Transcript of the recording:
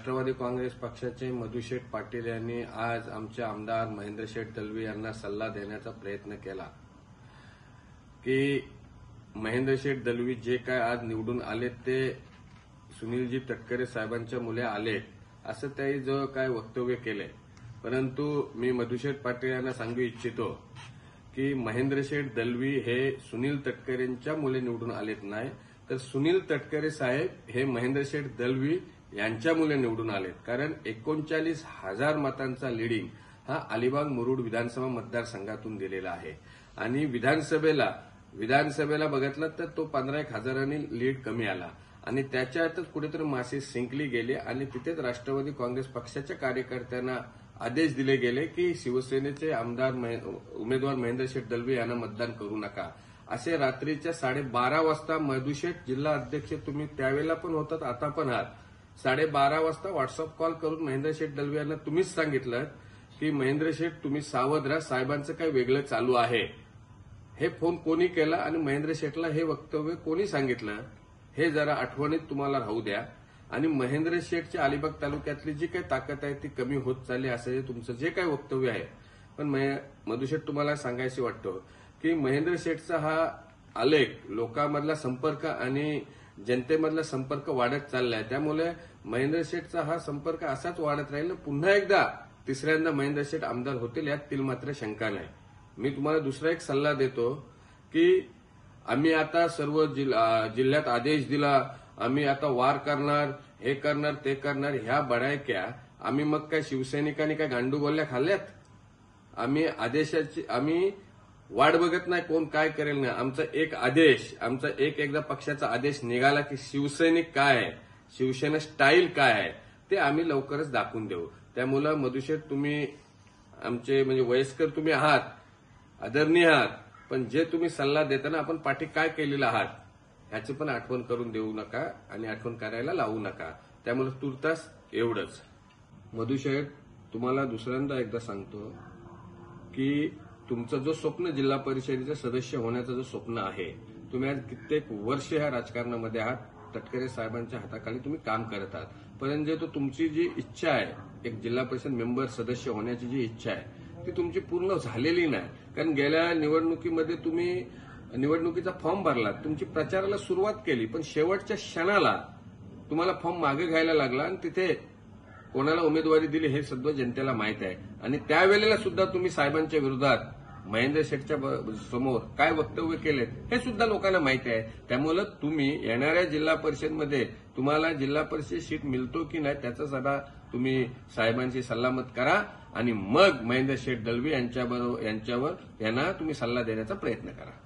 राष्ट्रवादी काँग्रेस पक्षाचे मधुशेठ पाटील यांनी आज आमचे आमदार महेंद्रशेठ दलवी यांना सल्ला देण्याचा प्रयत्न केला की महेंद्रशेठ दलवी जे काय आज निवडून आले ते सुनीलजी तटकरे साहेबांच्या मुले आले असं त्यांनी जो काय वक्तव्य केले। परंतु मी मधुशेठ पाटील यांना सांगू इच्छितो की महेंद्रशेठ दलवी हे सुनील तटकरेंच्या मुले निवडून आलेत नाही, तर सुनील तटकरे साहेब हे महेंद्रशेठ दलवी यांच्या मुले निवडून आलेत। कारण 39,000 मतांचा लीडिंग हा अलिबाग मुरुड विधानसभा मतदारसंघातून दिलेला आहे आणि विधानसभेला बघितलं तर तो 15,000 लीड कमी आला आणि त्याच्यातच कुठेतरी मासे सिंकली गेले आणि तिथेच राष्ट्रवादी काँग्रेस पक्षाच्या कार्यकर्त्यांना आदेश दिले गेले की शिवसेनेचे उमेदवार महेंद्रशेठ दलवी यांना मतदान करू नका। असे रात्रीच्या 12:30 वाजता मधुशेठ जिल्हा अध्यक्ष तुम्ही त्यावेळेला पण होतात आता पण आहात, 12:30 वाजता व्हॉट्सअप कॉल करून महेंद्रशेठ दलवी यांना तुम्हीच सांगितलं की महेंद्रशेठ तुम्ही सावध राहा, साहेबांचं काही वेगळं चालू आहे। हे फोन कोणी केला आणि महेंद्रशेठला हे वक्तव्य कोणी सांगितलं हे जरा आठवणीत तुम्हाला राहू द्या। आणि महेंद्रशेठच्या अलिबाग तालुक्यातली जी काही ताकद आहे ती कमी होत चालली असं तुमचं जे काही वक्तव्य आहे। पण मधुशेठ तुम्हाला सांगायचं वाटतं की महेंद्रशेठचा हा आलेख लोकांमधला संपर्क आणि जनतेमधला संपर्क वाढत चाललाय, त्यामुळे महेंद्रशेठचा हा संपर्क असाच वाढत राहील, पुन्हा एकदा तिसऱ्यांदा महेंद्रशेठ आमदार होतील यात मात्र शंका नाही। मी तुम्हाला दुसरा एक सल्ला देतो की आम्ही आता सर्व जिल्ह्यात आदेश दिला, आम्ही आता वार करणार, हे करणार ते करणार, ह्या बडायक्या आम्ही मग काय शिवसैनिकांनी काय गांडू गोळ्या खाल्ल्यात? आम्ही वाट बघत नाही कोण काय करेल नाही, आमचा एक आदेश, आमचा एकदा पक्षाचा आदेश निघाला की शिवसैनिक काय आहे, शिवसेना स्टाईल काय आहे ते आम्ही लवकरच दाखवून देऊ। त्यामुळे मधुशेठ तुम्ही आमचे म्हणजे वयस्कर तुम्ही आहात, आदरणीय आहात, पण जे तुम्ही सल्ला देताना आपण पाठी काय केलेला आहात ह्याची पण आठवण करून देऊ नका आणि आठवण करायला लावू नका। त्यामुळे तुर्तास एवढंच। मधुशेठ तुम्हाला दुसऱ्यांदा एकदा सांगतो की तुमचं जो स्वप्न जिल्हा परिषदेचे सदस्य होण्याचं जो स्वप्न आहे, तुम्ही आज कित्येक वर्ष ह्या राजकारणामध्ये आहात, तटकरे साहेबांच्या हाताखाली तुम्ही काम करत आहात, परंतु तुमची जी इच्छा आहे एक जिल्हा परिषद मेंबर सदस्य होण्याची जी इच्छा आहे ती तुमची पूर्ण झालेली नाही। कारण गेल्या निवडणुकीमध्ये तुम्ही निवडणुकीचा फॉर्म भरला, तुमची प्रचाराला सुरुवात केली, पण शेवटच्या क्षणाला तुम्हाला फॉर्म मागे घ्यायला लागला आणि तिथे कोणाला उमेदवारी दिली हे सध्या जनतेला माहित आहे। आणि त्यावेळेला सुद्धा तुम्ही साहेबांच्या विरोधात महेंद्रशेठच्या समोर काय वक्तव्य केलेत हे सुद्धा लोकांना माहिती आहे। त्यामुळे तुम्ही येणाऱ्या जिल्हा परिषदमध्ये तुम्हाला जिल्हा परिषद सीट मिळतो की नाही त्याचा सदा तुम्ही साहेबांची सल्लामत करा आणि मग महेंद्रशेठ दलवी यांच्यावर तुम्ही सल्ला देण्याचा प्रयत्न करा।